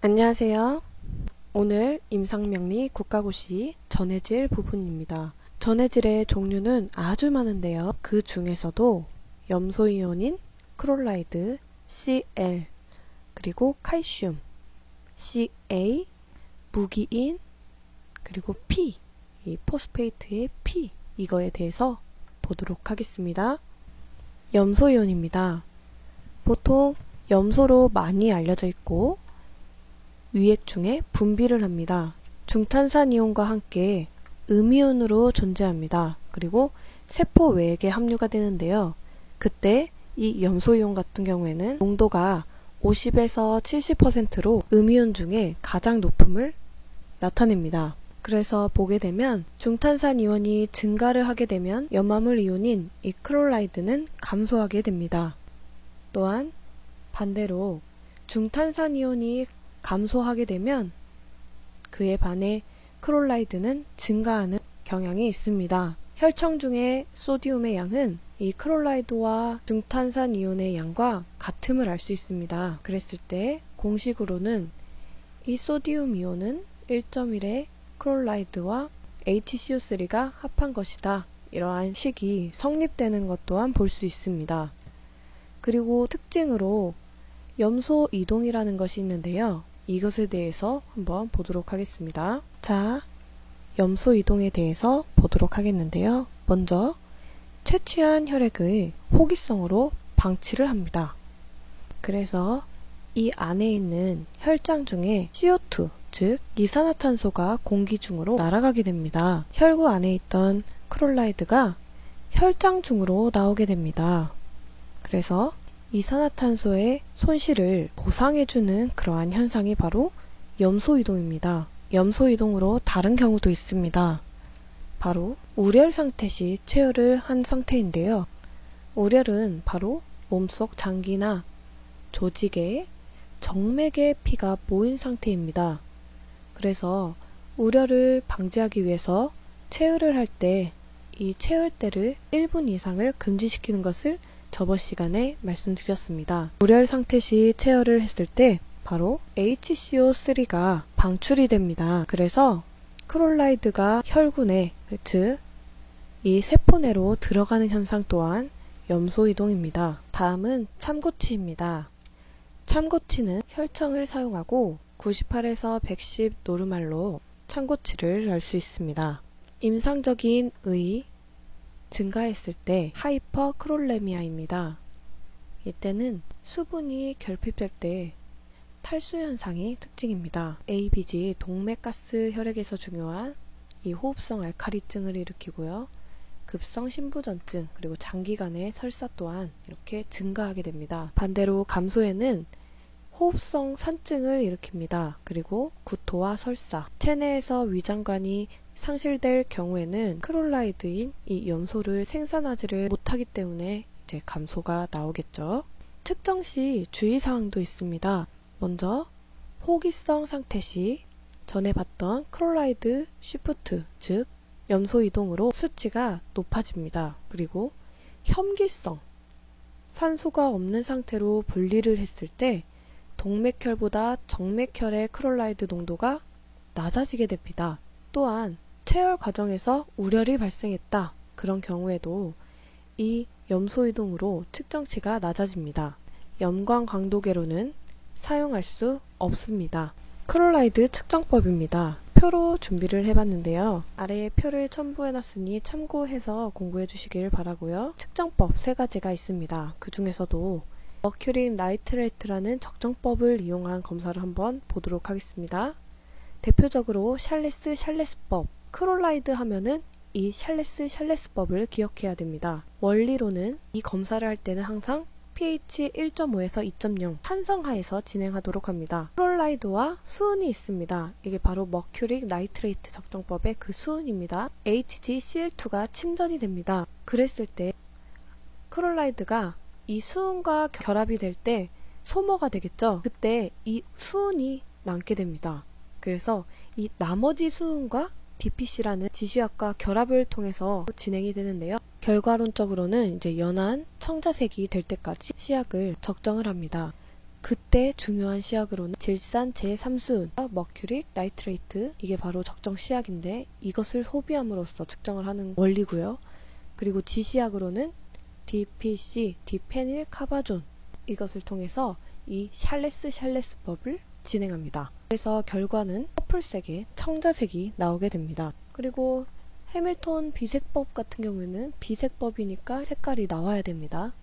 안녕하세요. 오늘 임상명리 국가고시 전해질 부분입니다. 전해질의 종류는 아주 많은데요. 그 중에서도 염소이온인 크롤라이드, Cl, 그리고 칼슘, Ca, 무기인, 그리고 P, 이 포스페이트의 P, 이거에 대해서 보도록 하겠습니다. 염소이온입니다. 보통 염소로 많이 알려져 있고 위액 중에 분비를 합니다. 중탄산이온과 함께 음이온으로 존재합니다. 그리고 세포 외액에 함유가 되는데요. 그때 이 염소이온 같은 경우에는 농도가 50에서 70%로 음이온 중에 가장 높음을 나타냅니다. 그래서 보게 되면 중탄산이온이 증가를 하게 되면 염화물 이온인 이 크롤라이드는 감소하게 됩니다. 또한 반대로 중탄산이온이 감소하게 되면 그에 반해 크롤라이드는 증가하는 경향이 있습니다. 혈청 중에 소디움의 양은 이 크롤라이드와 중탄산이온의 양과 같음을 알 수 있습니다. 그랬을 때 공식으로는 이 소디움 이온은 1.1의 크롤라이드와 HCO3가 합한 것이다. 이러한 식이 성립되는 것 또한 볼 수 있습니다. 그리고 특징으로 염소 이동이라는 것이 있는데요. 이것에 대해서 한번 보도록 하겠습니다. 자, 염소 이동에 대해서 보도록 하겠는데요. 먼저 채취한 혈액의 호기성으로 방치를 합니다. 그래서 이 안에 있는 혈장 중에 CO2, 즉 이산화탄소가 공기 중으로 날아가게 됩니다. 혈구 안에 있던 크롤라이드가 혈장 중으로 나오게 됩니다. 그래서 이산화탄소의 손실을 보상해주는 그러한 현상이 바로 염소이동입니다. 염소이동으로 다른 경우도 있습니다. 바로 우열 상태 시 체열을 한 상태인데요. 우열은 바로 몸속 장기나 조직에 정맥에 피가 모인 상태입니다. 그래서 우열을 방지하기 위해서 체열을 할 때 이 체열대를 1분 이상을 금지시키는 것을 저번 시간에 말씀드렸습니다. 우열 상태 시 체열을 했을 때 바로 HCO3가 방출이 됩니다. 그래서 크롤라이드가 혈구내, 즉 이 세포내로 들어가는 현상 또한 염소이동입니다. 다음은 참고치입니다. 참고치는 혈청을 사용하고 98에서 110 노르말로 참고치를 알 수 있습니다. 임상적인 의 증가했을 때 하이퍼크롤레미아입니다. 이때는 수분이 결핍될 때 탈수 현상이 특징입니다. ABG 동맥가스 혈액에서 중요한 이 호흡성 알칼리증을 일으키고요. 급성 신부전증 그리고 장기간의 설사 또한 이렇게 증가하게 됩니다. 반대로 감소에는 호흡성 산증을 일으킵니다. 그리고 구토와 설사, 체내에서 위장관이 상실될 경우에는 크롤라이드인 이 염소를 생산하지를 못하기 때문에 이제 감소가 나오겠죠. 측정 시 주의사항도 있습니다. 먼저 호기성 상태 시 전에 봤던 크롤라이드 쉬프트, 즉 염소 이동으로 수치가 높아집니다. 그리고 혐기성, 산소가 없는 상태로 분리를 했을 때 동맥혈보다 정맥혈의 크롤라이드 농도가 낮아지게 됩니다. 또한 체열 과정에서 우열이 발생했다. 그런 경우에도 이 염소 이동으로 측정치가 낮아집니다. 염광 강도계로는 사용할 수 없습니다. 크롤라이드 측정법입니다. 표로 준비를 해봤는데요. 아래에 표를 첨부해놨으니 참고해서 공부해 주시길 바라고요. 측정법 3가지가 있습니다. 그 중에서도 머큐리 나이트레이트라는 적정법을 이용한 검사를 한번 보도록 하겠습니다. 대표적으로 샬레스법, 크롤라이드 하면은 이 샬레스법을 기억해야 됩니다. 원리로는 이 검사를 할 때는 항상 pH 1.5에서 2.0 한성하에서 진행하도록 합니다. 크롤라이드와 수은이 있습니다. 이게 바로 머큐릭 나이트레이트 적정법의 그 수은입니다. HgCl2가 침전이 됩니다. 그랬을 때 크롤라이드가 이 수은과 결합이 될 때 소모가 되겠죠. 그때 이 수은이 남게 됩니다. 그래서 이 나머지 수은과 DPC라는 지시약과 결합을 통해서 진행이 되는데요. 결과론적으로는 이제 연한 청자색이 될 때까지 시약을 적정을 합니다. 그때 중요한 시약으로는 질산 제3수은, 머큐릭 나이트레이트, 이게 바로 적정 시약인데 이것을 소비함으로써 측정을 하는 원리고요. 그리고 지시약으로는 DPC, 디페닐 카바존, 이것을 통해서 이 샬레스법을 진행합니다. 그래서 결과는 퍼플색의 청자색이 나오게 됩니다. 그리고 해밀턴 비색법 같은 경우에는 비색법이니까 색깔이 나와야 됩니다.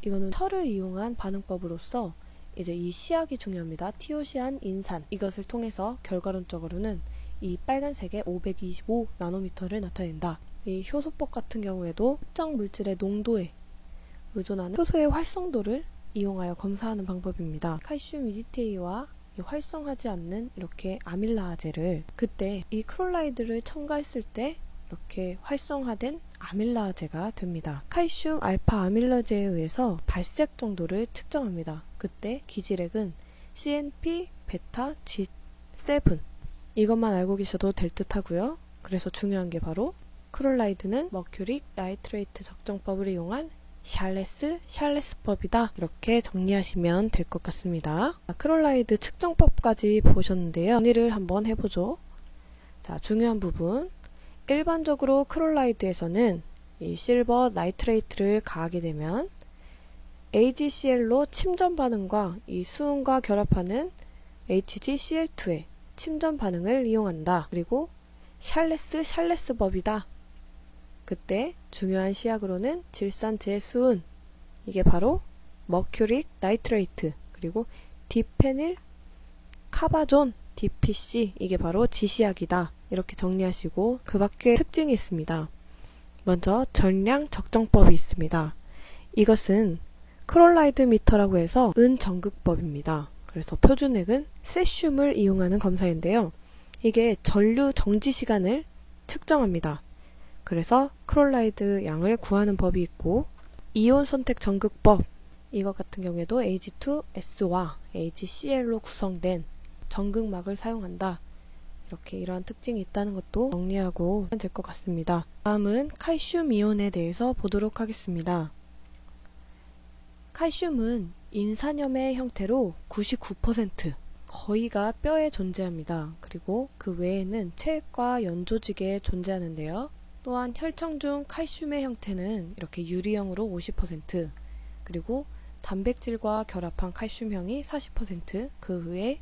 이거는 철을 이용한 반응법으로서 이제 이 시약이 중요합니다. 티오시안 인산, 이것을 통해서 결과론적으로는 이 빨간색의 525 나노미터를 나타낸다. 이 효소법 같은 경우에도 특정 물질의 농도에 의존하는 효소의 활성도를 이용하여 검사하는 방법입니다. 칼슘 EDTA와 활성하지 않는 이렇게 아밀라아제를, 그때 이 크롤라이드를 첨가했을 때 이렇게 활성화된 아밀라아제가 됩니다. 칼슘 알파 아밀라제에 의해서 발색 정도를 측정합니다. 그때 기지렉은 CNP 베타 G7, 이것만 알고 계셔도 될 듯 하고요. 그래서 중요한 게 바로 크롤라이드는 머큐릭 나이트레이트 적정법을 이용한 샬레스법이다. 이렇게 정리하시면 될 것 같습니다. 크롤라이드 측정법까지 보셨는데요. 정리를 한번 해보죠. 자, 중요한 부분. 일반적으로 크롤라이드에서는 이 실버 나이트레이트를 가하게 되면 AgCl로 침전 반응과 이 수은과 결합하는 HgCl2의 침전 반응을 이용한다. 그리고 샬레스법이다. 그때 중요한 시약으로는 질산 제수은, 이게 바로 머큐릭 나이트레이트, 그리고 디페닐 카바존 DPC, 이게 바로 지시약이다. 이렇게 정리하시고 그 밖에 특징이 있습니다. 먼저 전량 적정법이 있습니다. 이것은 크롤라이드 미터라고 해서 은전극법입니다. 그래서 표준액은 세슘을 이용하는 검사인데요. 이게 전류 정지 시간을 측정합니다. 그래서 크롤라이드 양을 구하는 법이 있고, 이온 선택 전극법, 이것 같은 경우에도 Ag2S와 AgCl로 구성된 전극막을 사용한다. 이렇게 이러한 특징이 있다는 것도 정리하고 될 것 같습니다. 다음은 칼슘 이온에 대해서 보도록 하겠습니다. 칼슘은 인산염의 형태로 99%, 거의가 뼈에 존재합니다. 그리고 그 외에는 체액과 연조직에 존재하는데요. 또한 혈청 중 칼슘의 형태는 이렇게 유리형으로 50%, 그리고 단백질과 결합한 칼슘형이 40%, 그 외에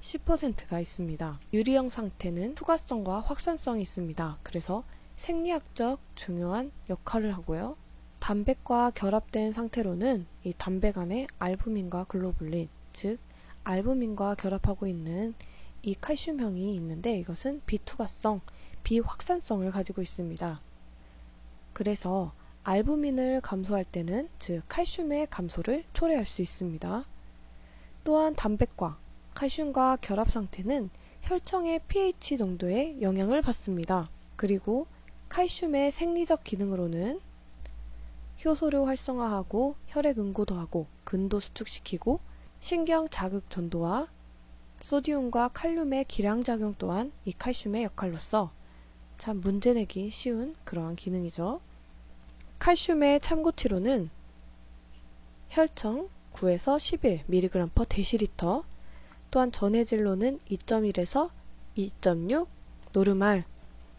10%가 있습니다. 유리형 상태는 투과성과 확산성이 있습니다. 그래서 생리학적 중요한 역할을 하고요. 단백과 결합된 상태로는 이 단백 안에 알부민과 글로불린, 즉 알부민과 결합하고 있는 이 칼슘형이 있는데 이것은 비투과성, 비확산성을 가지고 있습니다. 그래서 알부민을 감소할 때는 즉 칼슘의 감소를 초래할 수 있습니다. 또한 단백과 칼슘과 결합 상태는 혈청의 pH 농도에 영향을 받습니다. 그리고 칼슘의 생리적 기능으로는 효소를 활성화하고 혈액 응고도하고 근도 수축시키고 신경 자극 전도와 소디움과 칼륨의 기량작용 또한 이 칼슘의 역할로서 참 문제내기 쉬운 그러한 기능이죠. 칼슘의 참고치료는 혈청 9에서 11mg/dL, 또한 전해질로는 2.1에서 2.6 노르말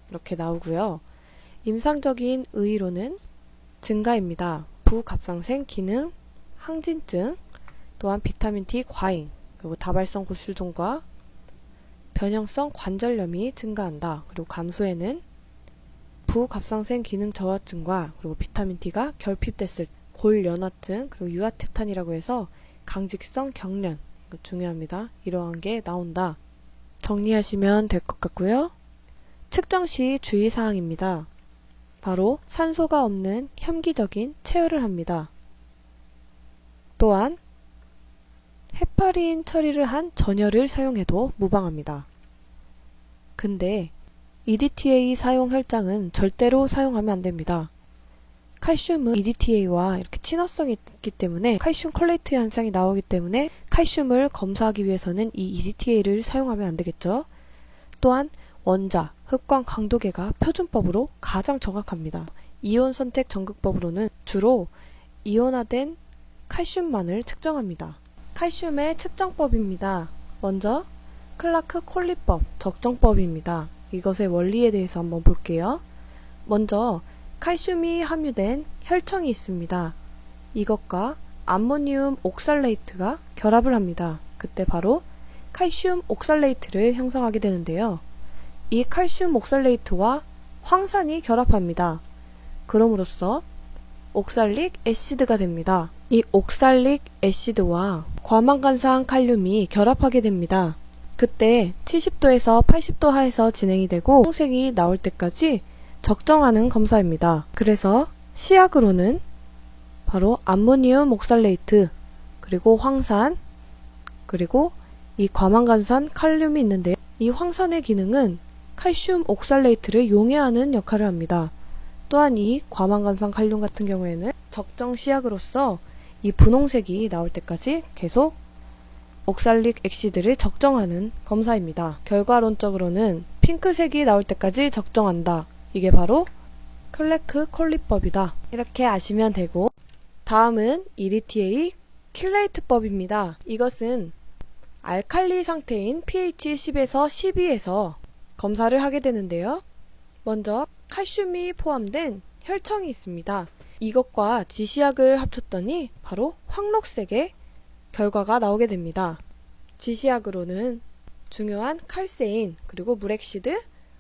이렇게 나오고요. 임상적인 의의로는 증가입니다. 부갑상생 기능, 항진증, 또한 비타민 D 과잉, 그리고 다발성 고실종과 변형성 관절염이 증가한다. 그리고 감소에는 부갑상생 기능 저하증과 그리고 비타민 D가 결핍됐을 골연화증, 그리고 유아테탄이라고 해서 강직성 경련, 이거 중요합니다. 이러한 게 나온다. 정리하시면 될 것 같고요. 측정 시 주의사항입니다. 바로 산소가 없는 혐기적인 체열을 합니다. 또한 헤파린 처리를 한 전열을 사용해도 무방합니다. 근데 EDTA 사용 혈장은 절대로 사용하면 안 됩니다. 칼슘은 EDTA와 이렇게 친화성이 있기 때문에 칼슘 콜레이트 현상이 나오기 때문에 칼슘을 검사하기 위해서는 이 EDTA를 사용하면 안 되겠죠. 또한 원자, 흡광 강도계가 표준법으로 가장 정확합니다. 이온 선택 전극법으로는 주로 이온화된 칼슘만을 측정합니다. 칼슘의 측정법입니다. 먼저 클라크-콜리법 적정법입니다. 이것의 원리에 대해서 한번 볼게요. 먼저 칼슘이 함유된 혈청이 있습니다. 이것과 암모니움 옥살레이트가 결합을 합니다. 그때 바로 칼슘 옥살레이트를 형성하게 되는데요. 이 칼슘 옥살레이트와 황산이 결합합니다. 그럼으로써 옥살릭 애시드가 됩니다. 이 옥살릭 애시드와 과망간산 칼륨이 결합하게 됩니다. 그때 70도에서 80도 하에서 진행이 되고 분홍색이 나올 때까지 적정하는 검사입니다. 그래서 시약으로는 바로 암모니움 옥살레이트, 그리고 황산, 그리고 이 과망간산 칼륨이 있는데, 이 황산의 기능은 칼슘 옥살레이트를 용해하는 역할을 합니다. 또한 이 과망간산 칼륨 같은 경우에는 적정 시약으로서 이 분홍색이 나올 때까지 계속 옥살릭 액시드를 적정하는 검사입니다. 결과론적으로는 핑크색이 나올 때까지 적정한다. 이게 바로 클래크-콜리법이다. 이렇게 아시면 되고, 다음은 EDTA 킬레이트법입니다. 이것은 알칼리 상태인 pH 10에서 12에서 검사를 하게 되는데요. 먼저 칼슘이 포함된 혈청이 있습니다. 이것과 지시약을 합쳤더니 바로 황록색의 결과가 나오게 됩니다. 지시약으로는 중요한 칼세인, 그리고 물액시드,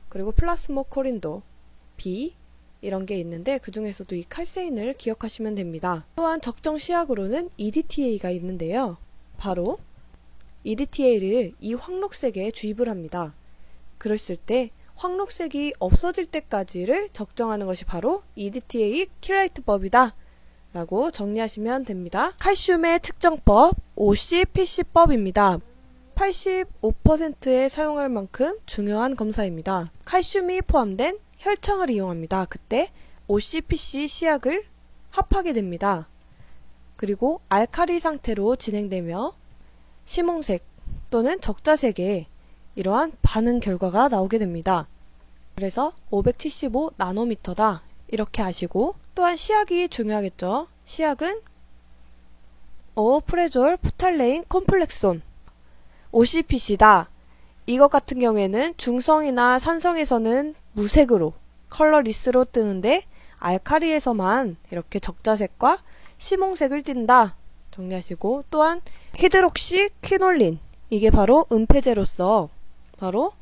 그리고 플라스모코린도, B 이런 게 있는데 그 중에서도 이 칼세인을 기억하시면 됩니다. 또한 적정 시약으로는 EDTA가 있는데요. 바로 EDTA를 이 황록색에 주입을 합니다. 그랬을 때 황록색이 없어질 때까지를 적정하는 것이 바로 EDTA 킬레이트법이다 라고 정리하시면 됩니다. 칼슘의 측정법 OCPC법입니다. 85%에 사용할 만큼 중요한 검사입니다. 칼슘이 포함된 혈청을 이용합니다. 그때 OCPC 시약을 합하게 됩니다. 그리고 알칼리 상태로 진행되며 심홍색 또는 적자색의 이러한 반응 결과가 나오게 됩니다. 그래서 575 나노미터다 이렇게 아시고, 또한 시약이 중요하겠죠. 시약은 오프레졸 부탈레인 콤플렉손 OCPC다. 이것 같은 경우에는 중성이나 산성에서는 무색으로 컬러리스로 뜨는데 알칼리에서만 이렇게 적자색과 심홍색을 띈다. 정리하시고, 또한 히드록시 퀴놀린, 이게 바로 은폐제로서 바로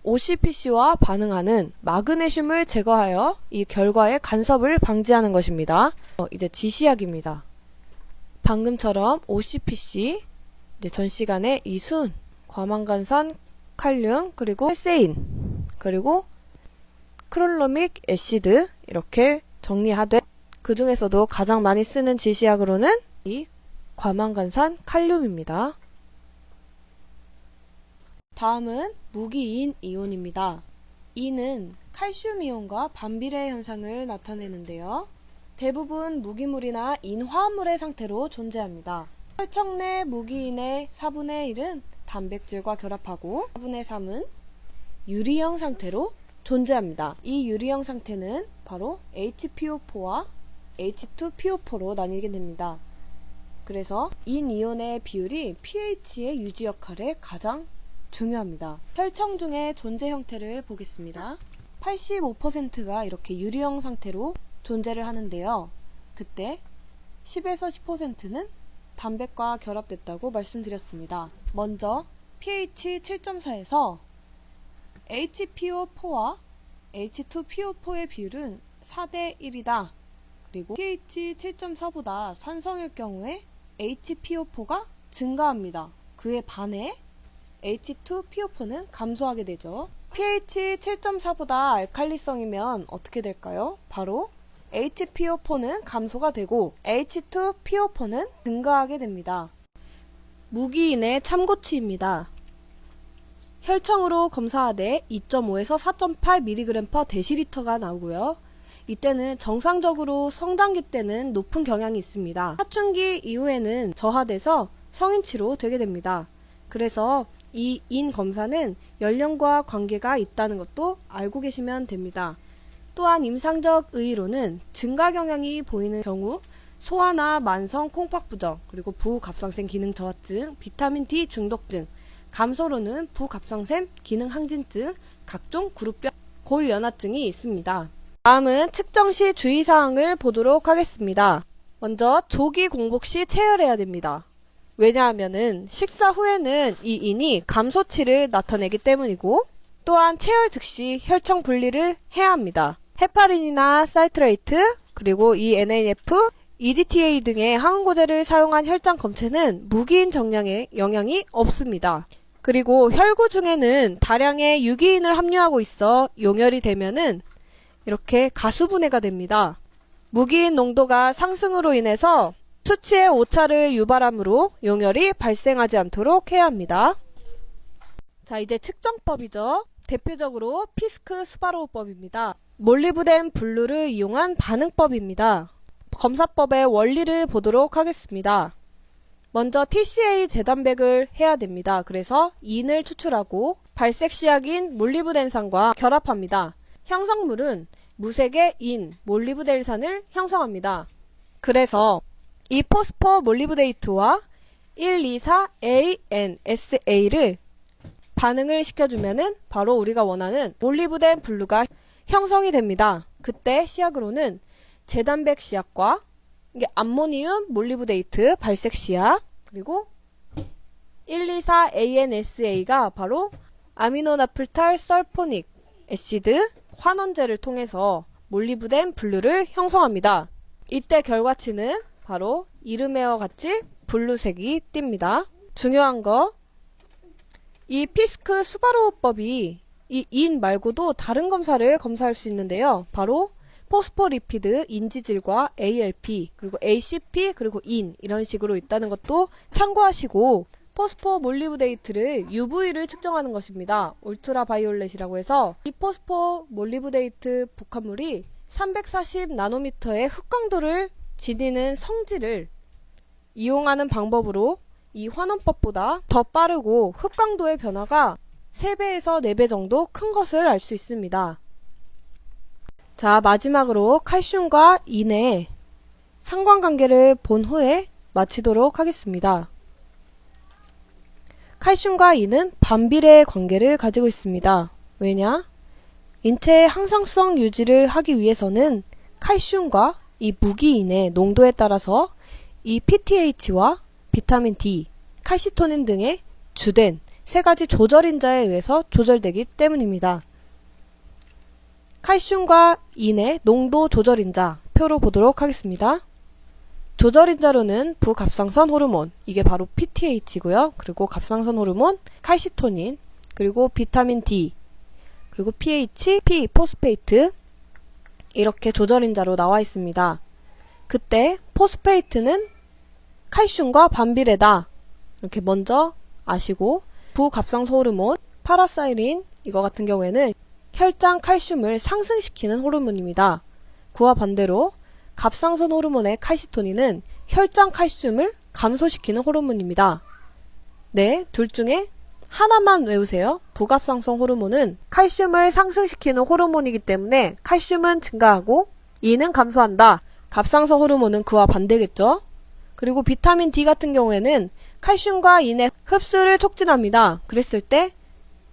OCPC와 반응하는 마그네슘을 제거하여 이 결과의 간섭을 방지하는 것입니다. 이제 지시약입니다. 방금처럼 OCPC, 이제 전 시간에 이순, 과망간산 칼륨, 그리고 칼세인, 그리고 크롤로믹 애시드 이렇게 정리하되, 그 중에서도 가장 많이 쓰는 지시약으로는 이 과망간산 칼륨입니다. 다음은 무기인 이온입니다. 이는 칼슘 이온과 반비례 현상을 나타내는데요. 대부분 무기물이나 인화합물의 상태로 존재합니다. 혈청 내 무기인의 4분의 1은 단백질과 결합하고 4분의 3은 유리형 상태로 존재합니다. 이 유리형 상태는 바로 HPO4와 H2PO4로 나뉘게 됩니다. 그래서 인이온의 비율이 pH의 유지 역할에 가장 중요합니다. 혈청 중의 존재 형태를 보겠습니다. 85%가 이렇게 유리형 상태로 존재를 하는데요. 그때 10에서 10%는 단백과 결합됐다고 말씀드렸습니다. 먼저 pH 7.4에서 HPO4와 H2PO4의 비율은 4대 1이다. 그리고 pH 7.4보다 산성일 경우에 HPO4가 증가합니다. 그에 반해 H2PO4는 감소하게 되죠. pH 7.4보다 알칼리성이면 어떻게 될까요? 바로 HPO4는 감소가 되고 H2PO4는 증가하게 됩니다. 무기인의 참고치입니다. 혈청으로 검사하되 2.5에서 4.8mg/dl가 나오고요. 이때는 정상적으로 성장기 때는 높은 경향이 있습니다. 사춘기 이후에는 저하돼서 성인치로 되게 됩니다. 그래서 이 인 검사는 연령과 관계가 있다는 것도 알고 계시면 됩니다. 또한 임상적 의의로는 증가 경향이 보이는 경우 소아나 만성 콩팥부정, 그리고 부갑상샘 기능 저하증, 비타민 D 중독증, 감소로는 부갑상샘 기능 항진증, 각종 그룹별 골연화증이 있습니다. 다음은 측정 시 주의사항을 보도록 하겠습니다. 먼저 조기 공복 시 체열해야 됩니다. 왜냐하면은 식사 후에는 이 인이 감소치를 나타내기 때문이고, 또한 체열 즉시 혈청 분리를 해야 합니다. 헤파린이나 사이트레이트, 그리고 이 NAF, EDTA 등의 항응고제를 사용한 혈장 검체는 무기인 정량에 영향이 없습니다. 그리고 혈구 중에는 다량의 유기인을 함유하고 있어 용혈이 되면은 이렇게 가수분해가 됩니다. 무기인 농도가 상승으로 인해서 수치의 오차를 유발하므로 용혈이 발생하지 않도록 해야 합니다. 자, 이제 측정법이죠. 대표적으로 피스크-수바로우법입니다. 몰리브덴 블루를 이용한 반응법입니다. 검사법의 원리를 보도록 하겠습니다. 먼저 TCA 재단백을 해야 됩니다. 그래서 인을 추출하고 발색 시약인 몰리브덴산과 결합합니다. 형성물은 무색의 인, 몰리브덴산을 형성합니다. 그래서 이 포스포 몰리브데이트와 124ANSA를 반응을 시켜주면은 바로 우리가 원하는 몰리브덴 블루가 형성이 됩니다. 그때 시약으로는 재단백 시약과 이게 암모니움 몰리브데이트 발색 시약, 그리고 124ANSA가 바로 아미노나플탈 설포닉 애시드 환원제를 통해서 몰리브덴 블루를 형성합니다. 이때 결과치는 바로 이름에와 같이 블루색이 띕니다. 중요한 거, 이 피스크 수바로우법이 이 인 말고도 다른 검사를 검사할 수 있는데요. 바로 포스포리피드 인지질과 ALP, 그리고 ACP, 그리고 인 이런 식으로 있다는 것도 참고하시고, 포스포 몰리브데이트를 UV를 측정하는 것입니다. 울트라 바이올렛이라고 해서 이 포스포 몰리브데이트 복합물이 340 나노미터의 흑광도를 지니는 성질을 이용하는 방법으로 이 환원법보다 더 빠르고 흑광도의 변화가 3배에서 4배 정도 큰 것을 알 수 있습니다. 자, 마지막으로 칼슘과 인의 상관관계를 본 후에 마치도록 하겠습니다. 칼슘과 인은 반비례의 관계를 가지고 있습니다. 왜냐? 인체의 항상성 유지를 하기 위해서는 칼슘과 이 무기인의 농도에 따라서 이 PTH와 비타민 D, 칼시토닌 등의 주된 3가지 조절인자에 의해서 조절되기 때문입니다. 칼슘과 인의 농도 조절인자 표로 보도록 하겠습니다. 조절인자로는 부갑상선 호르몬, 이게 바로 PTH고요. 그리고 갑상선 호르몬, 칼시토닌, 그리고 비타민 D, 그리고 pH, P, 포스페이트, 이렇게 조절인자로 나와 있습니다. 그때 포스페이트는 칼슘과 반비례다, 이렇게 먼저 아시고, 부갑상선 호르몬, 파라사이린, 이거 같은 경우에는 혈장 칼슘을 상승시키는 호르몬입니다. 그와 반대로 갑상선 호르몬의 칼시토닌은 혈장 칼슘을 감소시키는 호르몬입니다. 네, 둘 중에 하나만 외우세요. 부갑상선 호르몬은 칼슘을 상승시키는 호르몬이기 때문에 칼슘은 증가하고 이는 감소한다. 갑상선 호르몬은 그와 반대겠죠. 그리고 비타민 D 같은 경우에는 칼슘과 인의 흡수를 촉진합니다. 그랬을 때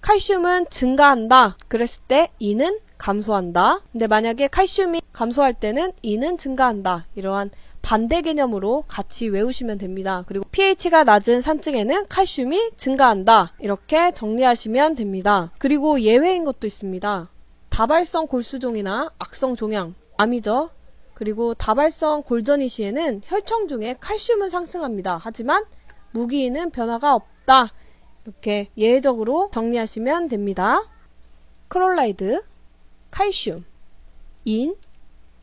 칼슘은 증가한다. 그랬을 때 이는 감소한다. 근데 만약에 칼슘이 감소할 때는 이는 증가한다. 이러한 반대 개념으로 같이 외우시면 됩니다. 그리고 pH가 낮은 산증에는 칼슘이 증가한다. 이렇게 정리하시면 됩니다. 그리고 예외인 것도 있습니다. 다발성 골수종이나 악성 종양, 암이죠. 그리고 다발성 골전이 시에는 혈청 중에 칼슘은 상승합니다. 하지만 무기인은 변화가 없다. 이렇게 예외적으로 정리하시면 됩니다. 크롤라이드, 칼슘, 인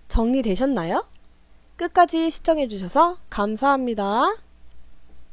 정리되셨나요? 끝까지 시청해주셔서 감사합니다.